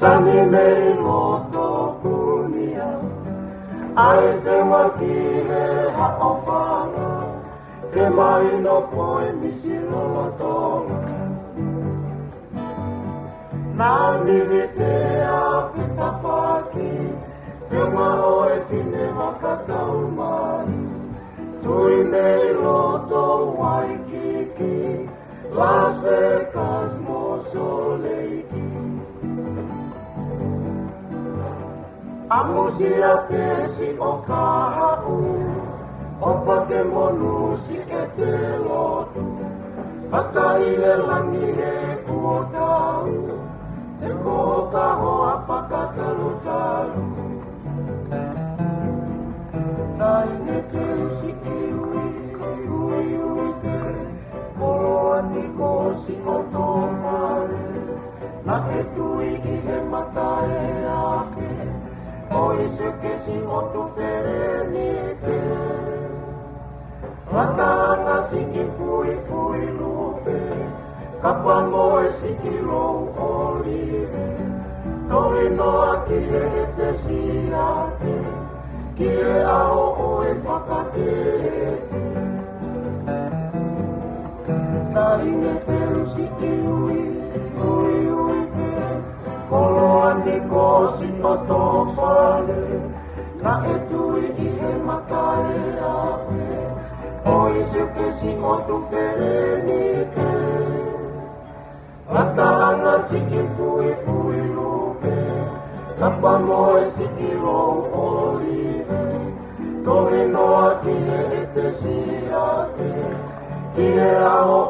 Sani nei loto kunia, ai te waki he haofanga, ke mai no koe misi lolotonga. Nā niwi pēa whitapaki, te ngā oe whine wakatau mai. Tui nei loto Waikiki, Las Vegas mo Soleiki. Amusia pesi o kahau, o pake monusi e te lotu. Pakai e langi e kuotau, e koka hoa whakatalu-talu. Tai ne te usiki ui, ui ui te, koroa ni kosi o tō mare. Na e tui i he mata e ahe, o i se kesi o tu where ni te. Rataanga siki fui fui lupe, kapa moe siki lou olive. Tohi noa ki e te siate, ki e aho o e whakatete. Taine te usiki ui, ui ui te, koloa ni kosi o tō pale, na e tui i he mata e awe, o i se kesi o tu where ni te. Rataanga siki fui fui lupe, kapa moe siki lou olive. Tohi noa ki e te siate, ki e aho